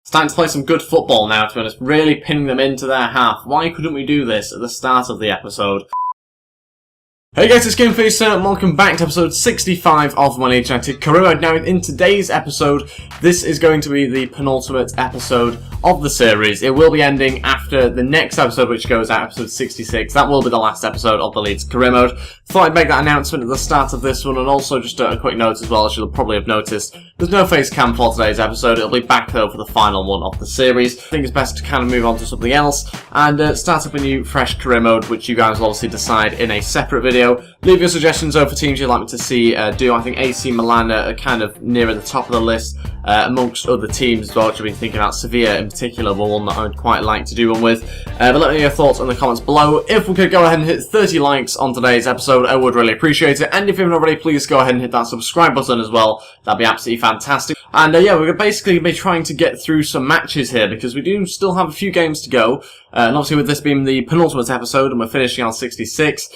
Starting to play some good football now, to be honest, really pinning them into their half. Why couldn't we do this at the start of the episode? Hey guys, it's GameFace and welcome back to episode 65 of my Leeds United career mode. Now, in today's episode, this is going to be the penultimate episode of the series. It will be ending after the next episode, which goes out, episode 66. That will be the last episode of the Leeds career mode. Thought I'd make that announcement at the start of this one, and also just a quick note as well, as you'll probably have noticed. There's no face cam for today's episode. It'll be back though for the final one of the series. I think it's best to kind of move on to something else and start up a new fresh career mode, which you guys will obviously decide in a separate video. Leave your suggestions over for teams you'd like me to see do. I think AC Milan are kind of near at the top of the list amongst other teams as well, which I've been thinking about. Sevilla in particular, but one that I would quite like to do one with. But let me know your thoughts in the comments below. If we could go ahead and hit 30 likes on today's episode, I would really appreciate it. And if you haven't already, please go ahead and hit that subscribe button as well. That'd be absolutely fantastic. And yeah, we're basically be trying to get through some matches here because we do still have a few games to go. And obviously with this being the penultimate episode and we're finishing on 66,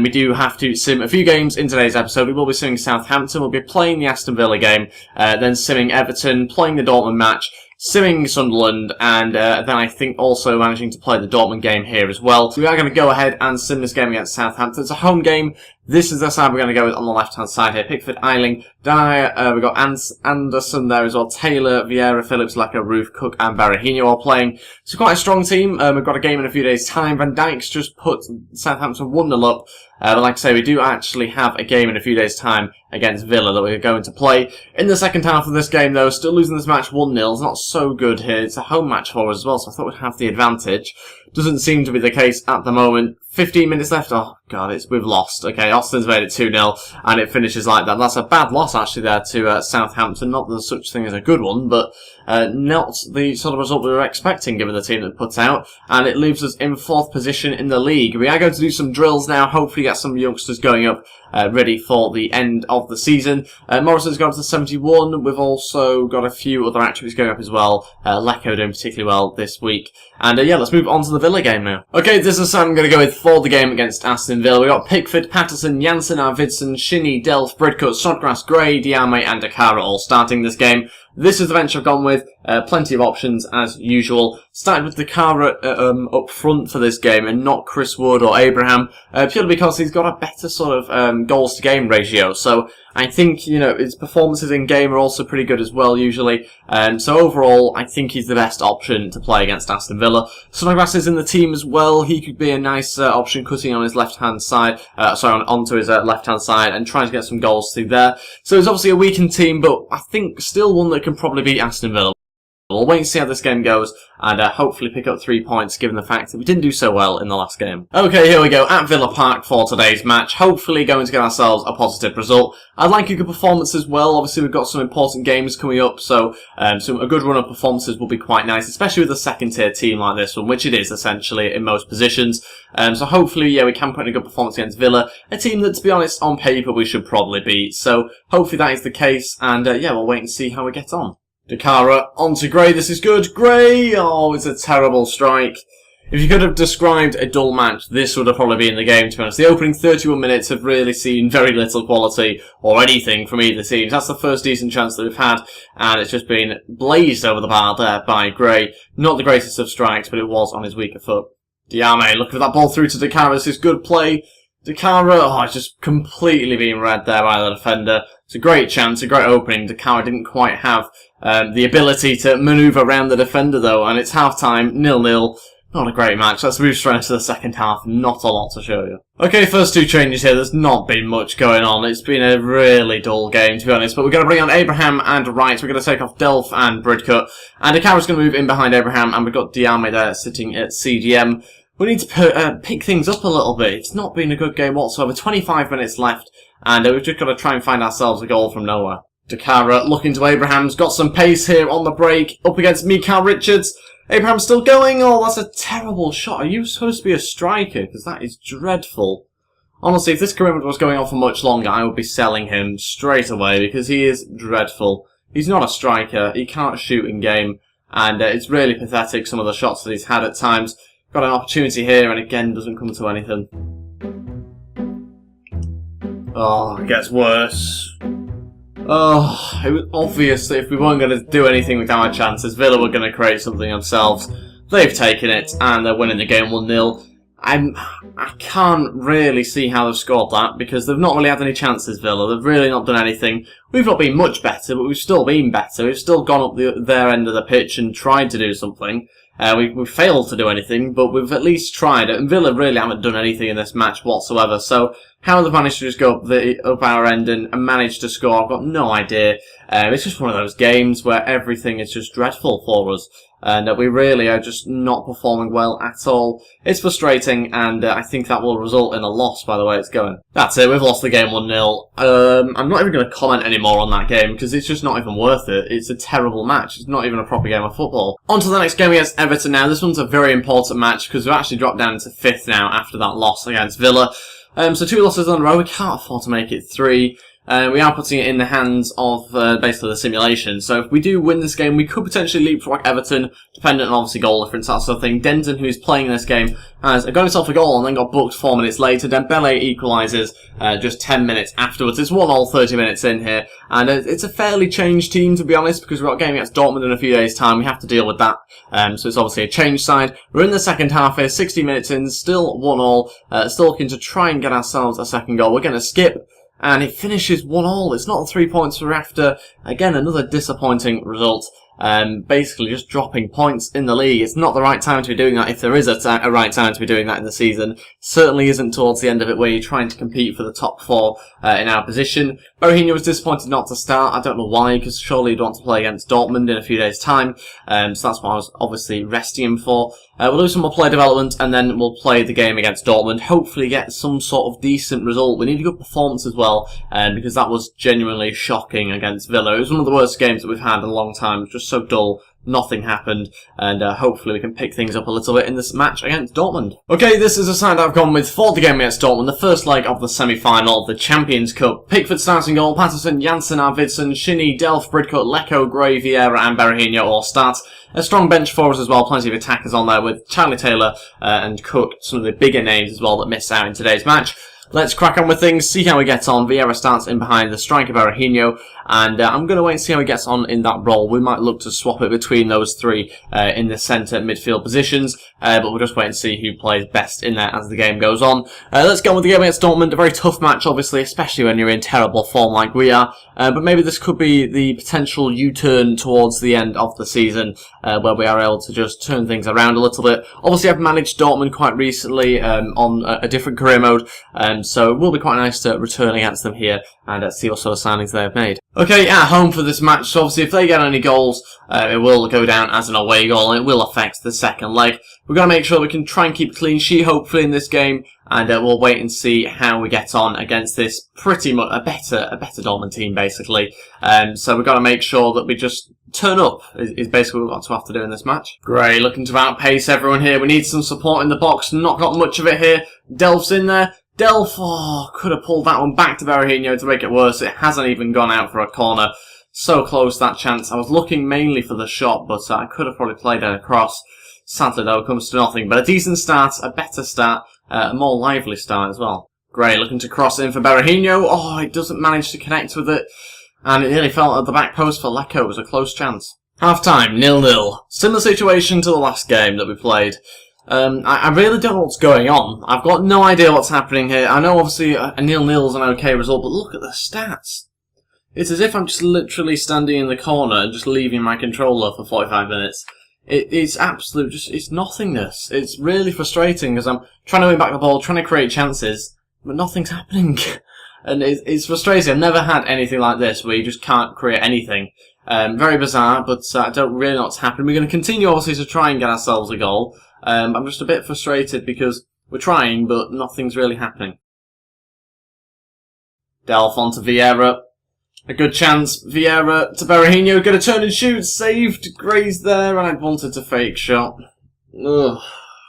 we do have to sim a few games in today's episode. We will be simming Southampton, we'll be playing the Aston Villa game, then simming Everton, playing the Dortmund match, simming Sunderland, and then I think also managing to play the Dortmund game here as well. So we are going to go ahead and sim this game against Southampton. It's a home game. This is the side we're going to go with on the left-hand side here. Pickford, Eiling, we've got Anderson there as well, Taylor, Vieira, Phillips, Laka, Roof, Cook, and Berahino all playing. It's quite a strong team. We've got a game in a few days' time. Van Dijk's just put Southampton 1-0 up. But like I say, we do actually have a game in a few days' time against Villa that we're going to play. In the second half of this game, though, still losing this match 1-0. It's not so good here. It's a home match for us as well, so I thought we'd have the advantage. Doesn't seem to be the case at the moment. 15 minutes left. Oh, God, we've lost. Okay, Austin's made it 2-0, and it finishes like that. That's a bad loss, actually, there to Southampton. Not that there's such thing as a good one, but not the sort of result we were expecting, given the team that puts out. And it leaves us in 4th position in the league. We are going to do some drills now, hopefully get some youngsters going up, ready for the end of the season. Morrison's gone up to 71. We've also got a few other attributes going up as well. Lecco doing particularly well this week. And yeah, let's move on to the Villa game now. Okay, this is the side I'm going to go with for the game against Aston Villa. We've got Pickford, Patterson, Janssen, Arvidsson, Shinnie, Delph, Bridcut, Snodgrass, Gray, Diame, and Dakara all starting this game. This is the bench I've gone with. Plenty of options as usual. Started with Dakara up front for this game and not Chris Wood or Abraham, purely because he's got a better sort of goals to game ratio. So I think, you know, his performances in game are also pretty good as well usually. So overall, I think he's the best option to play against Aston Villa. Snodgrass is in the team as well. He could be a nice option cutting on his left-hand side, onto his left-hand side and trying to get some goals through there. So it's obviously a weakened team, but I think still one that can probably beat Aston Villa. We'll wait and see how this game goes and hopefully pick up 3 points given the fact that we didn't do so well in the last game. Okay, here we go at Villa Park for today's match. Hopefully going to get ourselves a positive result. I'd like a good performance as well. Obviously we've got some important games coming up, so a good run of performances will be quite nice, especially with a second tier team like this one, which it is essentially in most positions. So hopefully, yeah, we can put in a good performance against Villa, a team that, to be honest, on paper we should probably beat. So hopefully that is the case, and yeah, we'll wait and see how we get on. Dakara onto Gray. This is good. Gray! Oh, it's a terrible strike. If you could have described a dull match, this would have probably been the game, to be honest. The opening 31 minutes have really seen very little quality or anything from either team. That's the first decent chance that we've had, and it's just been blazed over the bar there by Gray. Not the greatest of strikes, but it was on his weaker foot. Diame looking for that ball through to Dakara. This is good play. Dakara, oh, it's just completely being read there by the defender. It's a great chance, a great opening. Dakara didn't quite have the ability to manoeuvre around the defender though, and it's half-time, 0-0. Not a great match. Let's move straight into the second half. Not a lot to show you. Okay, first 2 changes here. There's not been much going on. It's been a really dull game, to be honest. But we're going to bring on Abraham and Wright. We're going to take off Delph and Bridcut. And Dakara's going to move in behind Abraham, and we've got Diame there sitting at CDM. We need to pick things up a little bit. It's not been a good game whatsoever. 25 minutes left, and we've just got to try and find ourselves a goal from nowhere. Dakara looking to Abraham's, got some pace here on the break, up against Mikael Richards. Abraham's still going. Oh, that's a terrible shot. Are you supposed to be a striker? Because that is dreadful. Honestly, if this career was going on for much longer, I would be selling him straight away because he is dreadful. He's not a striker. He can't shoot in game, and it's really pathetic, some of the shots that he's had at times. Got an opportunity here, and again, doesn't come to anything. Oh, it gets worse. Oh, it was obvious that if we weren't going to do anything with our chances, Villa were going to create something themselves. They've taken it, and they're winning the game 1-0. I can't really see how they've scored that, because they've not really had any chances, Villa. They've really not done anything. We've not been much better, but we've still been better. We've still gone up their end of the pitch and tried to do something. We failed to do anything, but we've at least tried it, and Villa really haven't done anything in this match whatsoever. So how they've managed to just go up our end and manage to score, I've got no idea. It's just one of those games where everything is just dreadful for us, and we really are just not performing well at all. It's frustrating, and I think that will result in a loss by the way it's going. That's it, we've lost the game 1-0. I'm not even going to comment anymore on that game, because it's just not even worth it. It's a terrible match. It's not even a proper game of football. On to the next game against Everton now. This one's a very important match, because we've actually dropped down to 5th now after that loss against Villa. So 2 losses in a row, we can't afford to make it 3. We are putting it in the hands of basically the simulation. So if we do win this game, we could potentially leapfrog Everton, dependent on obviously goal difference, that sort of thing. Denton, who's playing this game, has got himself a goal and then got booked 4 minutes later. Dembele equalises just 10 minutes afterwards. It's 1-1, 30 minutes in here, and it's a fairly changed team, to be honest, because we've got a game against Dortmund in a few days' time. We have to deal with that. So it's obviously a changed side. We're in the second half here, 60 minutes in, still 1-1, still looking to try and get ourselves a second goal. We're going to skip, and it finishes 1-1. It's not the 3 points we're after. Again, another disappointing result. Basically just dropping points in the league. It's not the right time to be doing that, if there is a right time to be doing that in the season. Certainly isn't towards the end of it, where you're trying to compete for the top 4 in our position. Berahino was disappointed not to start. I don't know why, because surely he'd want to play against Dortmund in a few days' time. So that's what I was obviously resting him for. We'll do some more player development, and then we'll play the game against Dortmund. Hopefully get some sort of decent result. We need a good performance as well, because that was genuinely shocking against Villa. It was one of the worst games that we've had in a long time. It was just so dull. Nothing happened, and hopefully we can pick things up a little bit in this match against Dortmund. Okay, this is a side I've gone with for the game against Dortmund, the first leg of the semi-final of the Champions Cup. Pickford starting goal, Patterson, Janssen, Arvidsson, Shinnie, Delph, Bridcut, Lecco, Gray, Vieira and Berahino all start. A strong bench for us as well, plenty of attackers on there with Charlie Taylor and Cook, some of the bigger names as well that missed out in today's match. Let's crack on with things, see how he gets on. Vieira starts in behind the striker Berahino, and I'm going to wait and see how he gets on in that role. We might look to swap it between those 3 in the centre midfield positions, but we'll just wait and see who plays best in there as the game goes on. Let's go with the game against Dortmund. A very tough match, obviously, especially when you're in terrible form like we are, but maybe this could be the potential U-turn towards the end of the season, where we are able to just turn things around a little bit. Obviously, I've managed Dortmund quite recently on a different career mode, so it will be quite nice to return against them here and see what sort of signings they have made. Okay, at home for this match, so obviously if they get any goals, it will go down as an away goal, and it will affect the second leg. We've got to make sure we can try and keep a clean sheet, hopefully, in this game, and we'll wait and see how we get on against this pretty much a better Dortmund team, basically. So we've got to make sure that we just turn up, is basically what we've got to have to do in this match. Great, looking to outpace everyone here. We need some support in the box, not got much of it here. Delph's in there. Delph, could have pulled that one back to Berahino to make it worse. It hasn't even gone out for a corner. So close, that chance. I was looking mainly for the shot, but I could have probably played it across. Sadly, though, it comes to nothing. But a decent start, a better start, a more lively start as well. Great, looking to cross in for Berahino. It doesn't manage to connect with it. And it nearly fell at the back post for Lecco. It was a close chance. Half-time, 0-0. Similar situation to the last game that we played. I really don't know what's going on. I've got no idea what's happening here. I know obviously a 0-0 is an okay result, but look at the stats. It's as if I'm just literally standing in the corner and just leaving my controller for 45 minutes. It's absolute, it's nothingness. It's really frustrating because I'm trying to win back the ball, trying to create chances, but nothing's happening. And it's frustrating. I've never had anything like this where you just can't create anything. Very bizarre, but I don't really know what's happening. We're going to continue obviously to try and get ourselves a goal. I'm just a bit frustrated because we're trying, but nothing's really happening. Delph onto Vieira. A good chance. Vieira to Berahino. Going to turn and shoot. Saved. Gray's there, and I wanted to fake shot. Ugh.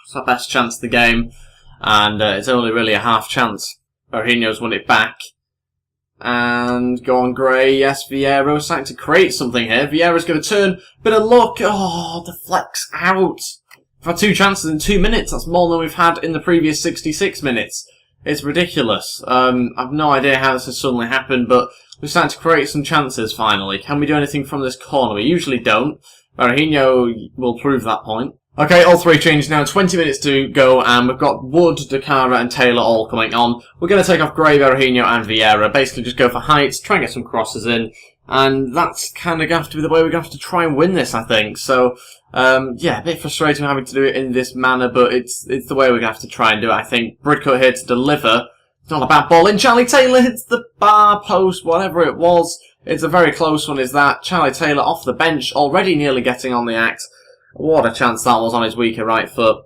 It's our best chance of the game, and it's only really a half chance. Berahino's won it back. And go on, Gray. Yes, Vieira's starting to create something here. Vieira's going to turn. Bit of luck. Deflects out. We've had 2 chances in 2 minutes. That's more than we've had in the previous 66 minutes. It's ridiculous. I've no idea how this has suddenly happened, but we're starting to create some chances finally. Can we do anything from this corner? We usually don't. Berahino will prove that point. Okay, all three changed now, 20 minutes to go, and we've got Wood, Dakara and Taylor all coming on. We're going to take off Gray, Berahino and Vieira, basically just go for heights, try and get some crosses in, and that's kind of going to have to be the way we're going to have to try and win this, I think. So, yeah, a bit frustrating having to do it in this manner, but it's the way we're going to have to try and do it, I think. Bridcut here to deliver. It's not a bad ball in. Charlie Taylor hits the bar post, whatever it was. It's a very close one, is that. Charlie Taylor off the bench, already nearly getting on the act. What a chance that was on his weaker right foot.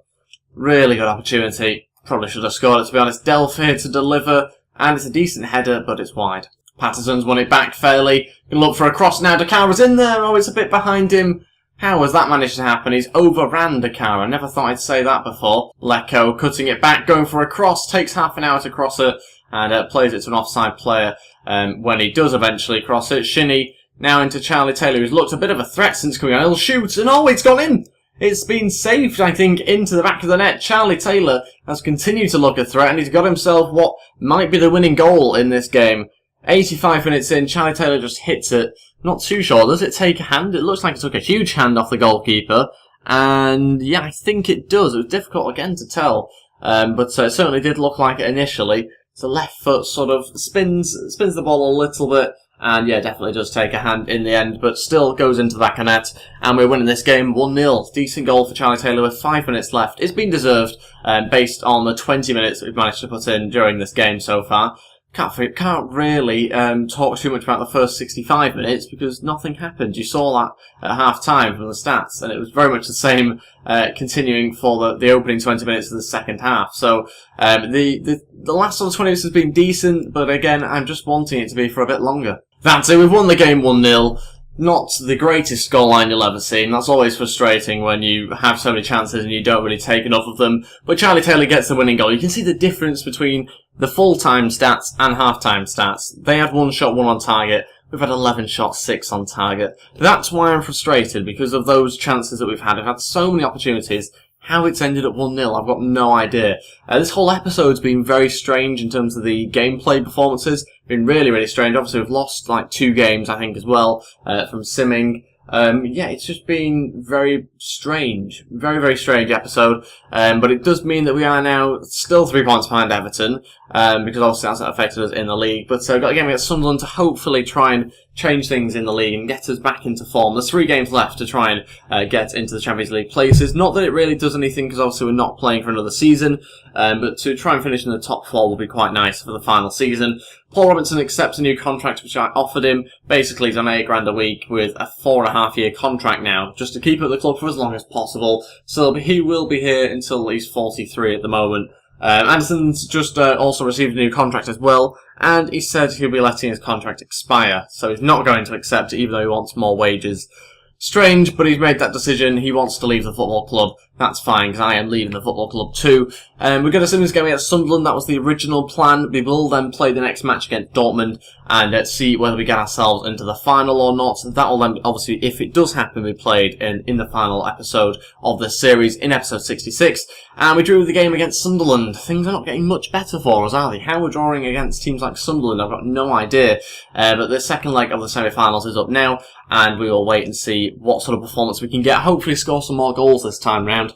Really good opportunity. Probably should have scored it, to be honest. Delph here to deliver, and it's a decent header, but it's wide. Patterson's won it back fairly. Can look for a cross now. Dakara's in there. Oh, it's a bit behind him. How has that managed to happen? He's overran Dakara. Never thought I'd say that before. Lecco cutting it back, going for a cross. Takes half an hour to cross it, and plays it to an offside player when he does eventually cross it. Shinnie now into Charlie Taylor, who's looked a bit of a threat since coming on. He'll shoot, and oh, it's gone in! It's been saved, I think, into the back of the net. Charlie Taylor has continued to look a threat, and he's got himself what might be the winning goal in this game. 85 minutes in, Charlie Taylor just hits it. Not too sure. Does it take a hand? It looks like it took a huge hand off the goalkeeper. And yeah, I think it does. It was difficult again to tell. But it certainly did look like it initially. So left foot sort of spins the ball a little bit. And yeah, definitely does take a hand in the end, but still goes into the back of net. And we're winning this game 1-0. Decent goal for Charlie Taylor with 5 minutes left. It's been deserved based on the 20 minutes we've managed to put in during this game so far. Can't really talk too much about the first 65 minutes because nothing happened. You saw that at half-time from the stats, and it was very much the same continuing for the opening 20 minutes of the second half. So the last sort of 20 minutes has been decent, but again, I'm just wanting it to be for a bit longer. That's it, we've won the game 1-0. Not the greatest scoreline you'll ever see, and that's always frustrating when you have so many chances and you don't really take enough of them. But Charlie Taylor gets the winning goal. You can see the difference between the full-time stats and half-time stats. They had 1 shot, 1 on target. We've had 11 shots, 6 on target. That's why I'm frustrated, because of those chances that we've had. We've had so many opportunities. How it's ended at 1-0, I've got no idea. This whole episode's been very strange in terms of the gameplay performances. Been really, really strange. Obviously, we've lost like 2 games, I think, as well, from simming. Yeah, it's just been very strange. Very, very strange episode. But it does mean that we are now still 3 points behind Everton, because obviously that's affected us in the league. But got a game against Sunderland to hopefully try and change things in the league and get us back into form. There's 3 games left to try and get into the Champions League places. Not that it really does anything, because obviously we're not playing for another season, but to try and finish in the top 4 will be quite nice for the final season. Paul Robinson accepts a new contract, which I offered him. Basically, he's on £8 a week with a 4.5-year contract now, just to keep at the club for as long as possible. So he will be here until he's 43 at the moment. Anderson's just also received a new contract as well, and he said he'll be letting his contract expire, so he's not going to accept it even though he wants more wages. Strange, but he's made that decision. He wants to leave the football club. That's fine, because I am leaving the football club too. We're going to see this game against Sunderland. That was the original plan. We will then play the next match against Dortmund and see whether we get ourselves into the final or not. That will then, obviously, if it does happen, be played in the final episode of the series in episode 66. And we drew the game against Sunderland. Things are not getting much better for us, are they? How we're drawing against teams like Sunderland, I've got no idea. But the second leg of the semi-finals is up now, and we will wait and see what sort of performance we can get. Hopefully score some more goals this time round.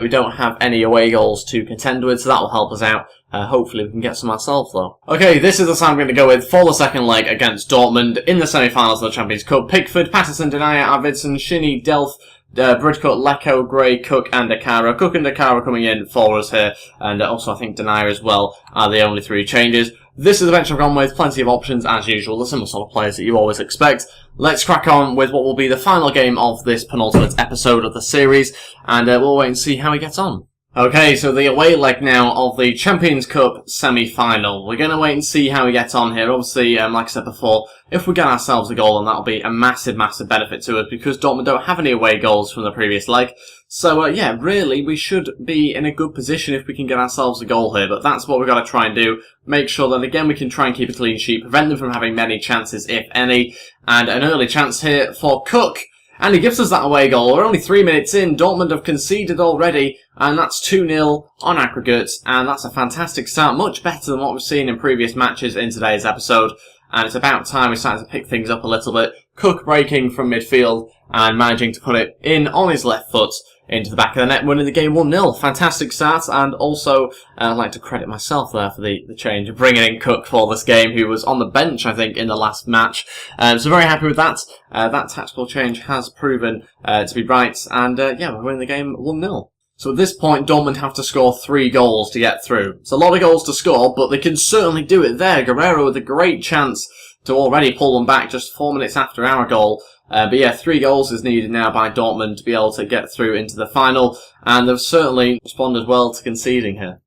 We don't have any away goals to contend with, so that will help us out. Hopefully we can get some ourselves, though. Okay, this is the side I'm going to go with for the second leg against Dortmund in the semi-finals of the Champions Cup. Pickford, Patterson, Denier, Arvidsson, Shinnie, Delph, Bridcut, Lecco, Gray, Cook and Dakara. Cook and Dakara coming in for us here, and also I think Denier as well are the only 3 changes. This is the bench I've gone with, plenty of options as usual, the similar sort of players that you always expect. Let's crack on with what will be the final game of this penultimate episode of the series, and we'll wait and see how he gets on. Okay, so the away leg now of the Champions Cup semi-final. We're going to wait and see how we get on here. Obviously, like I said before, if we get ourselves a goal, then that'll be a massive, massive benefit to us because Dortmund don't have any away goals from the previous leg. So, yeah, really, we should be in a good position if we can get ourselves a goal here. But that's what we've got to try and do. Make sure that, again, we can try and keep a clean sheet, prevent them from having many chances, if any. And an early chance here for Cook. And he gives us that away goal. We're only 3 minutes in. Dortmund have conceded already, and that's 2-0 on aggregate. And that's a fantastic start, much better than what we've seen in previous matches in today's episode. And it's about time we started to pick things up a little bit. Cook breaking from midfield and managing to put it in on his left foot into the back of the net, winning the game 1-0. Fantastic start, and also I'd like to credit myself there for the change of bringing in Cook for this game, who was on the bench, I think, in the last match. So very happy with that. That tactical change has proven to be right, and yeah, we're winning the game 1-0. So at this point, Dortmund have to score 3 goals to get through. It's a lot of goals to score, but they can certainly do it there. Guerrero with a great chance to already pull them back just 4 minutes after our goal. But yeah, 3 goals is needed now by Dortmund to be able to get through into the final, and they've certainly responded well to conceding here.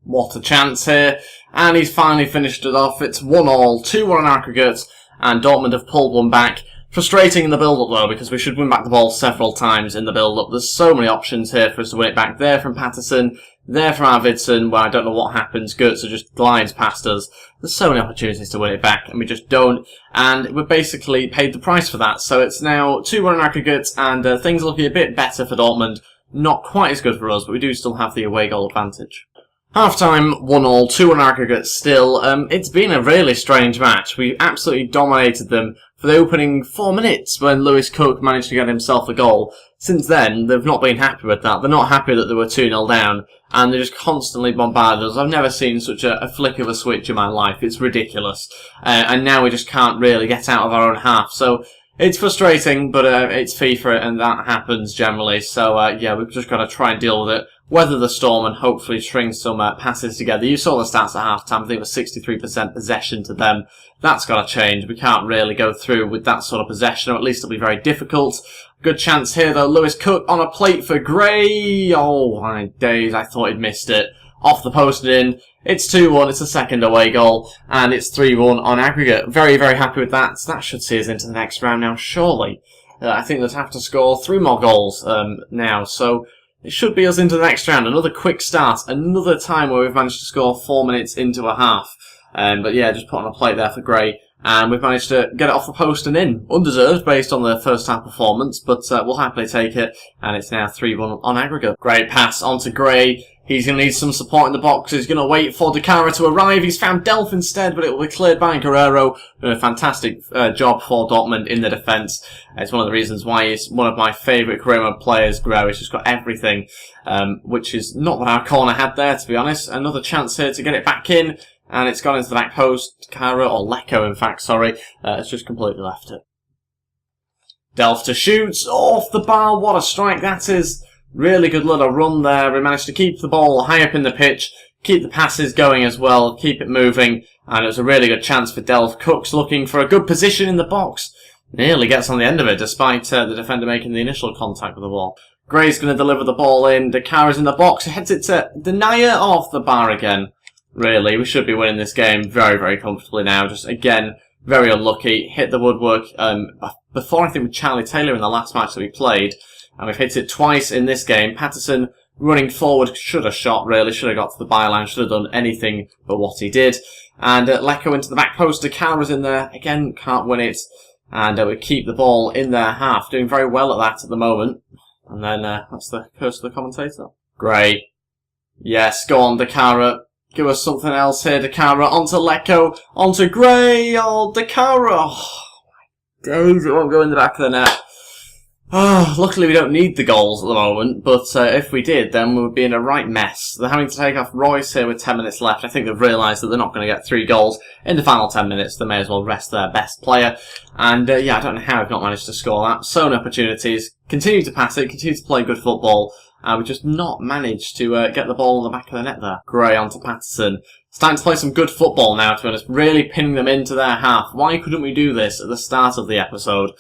What a chance here, and he's finally finished it off. It's 1-1, 2-1 on aggregate, and Dortmund have pulled one back. Frustrating in the build-up though, because we should win back the ball several times in the build-up. There's so many options here for us to win it back. There from Patterson, there from Arvidsson, where I don't know what happens. Götze just glides past us. There's so many opportunities to win it back, and we just don't. And we're basically paid the price for that. So it's now 2-1 on aggregate, and things are looking a bit better for Dortmund. Not quite as good for us, but we do still have the away goal advantage. Half-time, 1-1, 2-1 aggregate still. It's been a really strange match. We absolutely dominated them for the opening 4 minutes when Lewis Cook managed to get himself a goal. Since then, they've not been happy with that. They're not happy that they were 2-0 down, and they just constantly bombarded us. I've never seen such a flick of a switch in my life. It's ridiculous. And now we just can't really get out of our own half. So it's frustrating, but it's FIFA, and that happens generally. So yeah, we've just got to try and deal with it. Weather the storm and hopefully string some passes together. You saw the stats at half-time. I think it was 63% possession to them. That's got to change. We can't really go through with that sort of possession, or at least it'll be very difficult. Good chance here, though. Lewis Cook on a plate for Gray. Oh, my days. I thought he'd missed it. Off the post and in. It's 2-1. It's a second away goal. And it's 3-1 on aggregate. Very, very happy with that. So that should see us into the next round now, surely. I think they'd have to score 3 more goals now. So it should be us into the next round. Another quick start. Another time where we've managed to score 4 minutes into a half. But yeah, just put on a plate there for Gray. And we've managed to get it off the post and in. Undeserved based on the first half performance, but we'll happily take it. And it's now 3-1 on aggregate. Great pass onto Gray. He's going to need some support in the box. He's going to wait for Dakara to arrive. He's found Delph instead, but it will be cleared by Guerrero. Doing a fantastic job for Dortmund in the defence. It's one of the reasons why he's one of my favourite career mode players, Guerrero. He's just got everything, which is not what our corner had there, to be honest. Another chance here to get it back in. And it's gone into the back post. Dakara, or Lecco, in fact, sorry. It's just completely left it. Delph to shoot. Off the bar. What a strike that is. Really good little run there. We managed to keep the ball high up in the pitch, keep the passes going as well, keep it moving, and it was a really good chance for Delph. Cook's looking for a good position in the box. Nearly gets on the end of it, despite the defender making the initial contact with the ball. Gray's going to deliver the ball in. Dakara's in the box. Heads it to Denier. Off the bar again. Really, we should be winning this game very, very comfortably now. Just, again, very unlucky. Hit the woodwork before, I think, with Charlie Taylor in the last match that we played. And we've hit it twice in this game. Patterson running forward should have shot, really. Should have got to the byline. Should have done anything but what he did. And Lecco into the back post. Dakara's in there. Again, can't win it. And we keep the ball in their half. Doing very well at that at the moment. And then that's the curse of the commentator. Great. Yes, go on, Dakara. Give us something else here. Dakara onto Lecco. Onto Gray. Oh, Dakara. Oh, my days. It won't go in the back of the net. Oh, luckily we don't need the goals at the moment, but if we did, then we would be in a right mess. They're having to take off Royce here with 10 minutes left. I think they've realised that they're not going to get 3 goals in the final 10 minutes. They may as well rest their best player. And yeah, I don't know how we've not managed to score that. So many opportunities. Continue to pass it, continue to play good football. We've just not managed to get the ball in the back of the net there. Gray onto Patterson. Starting to play some good football now, to be honest. Really pinning them into their half. Why couldn't we do this at the start of the episode?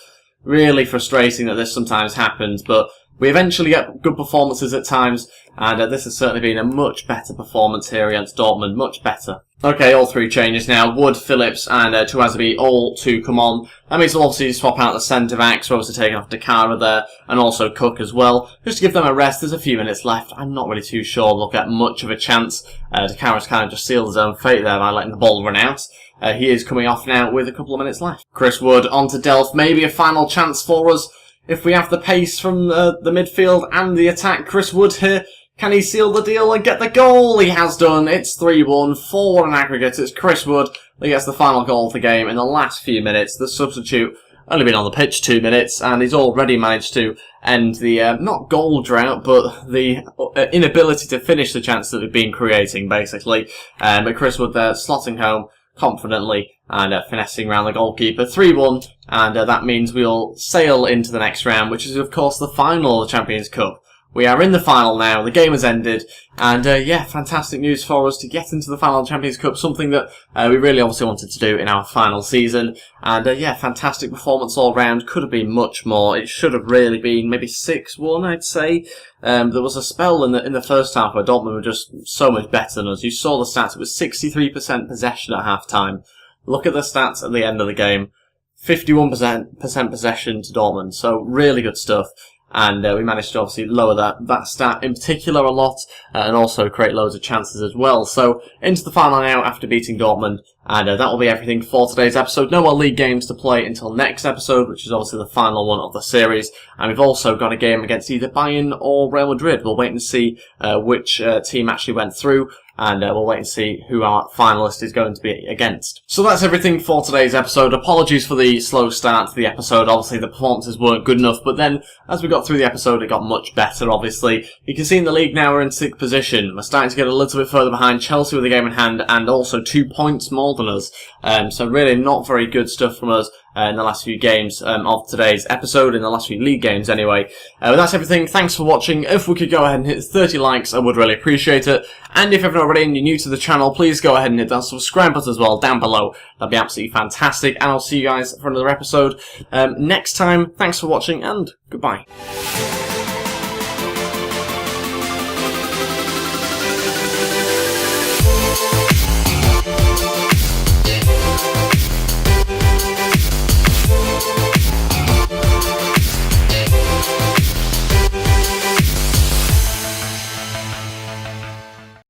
Really frustrating that this sometimes happens, but we eventually get good performances at times, and this has certainly been a much better performance here against Dortmund, much better. Okay, all three changes now. Wood, Phillips and Tuazabi all to come on. That means we'll obviously swap out the centre-backs. We're obviously taking off Dakara there and also Cook as well. Just to give them a rest, there's a few minutes left. I'm not really too sure they'll get much of a chance. Dakara's kind of just sealed his own fate there by letting the ball run out. He is coming off now with a couple of minutes left. Chris Wood onto Delph. Maybe a final chance for us if we have the pace from the midfield and the attack. Chris Wood here. Can he seal the deal and get the goal? He has done. It's 3-1, 4-1 in aggregate. It's Chris Wood that gets the final goal of the game in the last few minutes. The substitute only been on the pitch 2 minutes, and he's already managed to end the, not goal drought, but the inability to finish the chance that we've been creating, basically. But Chris Wood there slotting home confidently and finessing around the goalkeeper. 3-1, and that means we'll sail into the next round, which is, of course, the final of the Champions Cup. We are in the final now, the game has ended, and yeah, fantastic news for us to get into the final of the Champions Cup, something that we really obviously wanted to do in our final season, and yeah, fantastic performance all round, could have been much more. It should have really been maybe 6-1, I'd say. There was a spell in the first half where Dortmund were just so much better than us. You saw the stats, it was 63% possession at half-time. Look at the stats at the end of the game, 51% possession to Dortmund, so really good stuff. And we managed to obviously lower that stat in particular a lot, and also create loads of chances as well. So into the final now after beating Dortmund, and that will be everything for today's episode. No more league games to play until next episode, which is obviously the final one of the series. And we've also got a game against either Bayern or Real Madrid. We'll wait and see which team actually went through. And we'll wait and see who our finalist is going to be against. So that's everything for today's episode. Apologies for the slow start to the episode. Obviously, the performances weren't good enough. But then, as we got through the episode, it got much better, obviously. You can see in the league now we're in 6th position. We're starting to get a little bit further behind Chelsea with a game in hand and also 2 points more than us. So really not very good stuff from us in the last few games of today's episode, in the last few league games anyway. But that's everything. Thanks for watching. If we could go ahead and hit 30 likes, I would really appreciate it. And if you haven't already and you're new to the channel, please go ahead and hit that subscribe button as well down below. That'd be absolutely fantastic. And I'll see you guys for another episode next time. Thanks for watching and goodbye.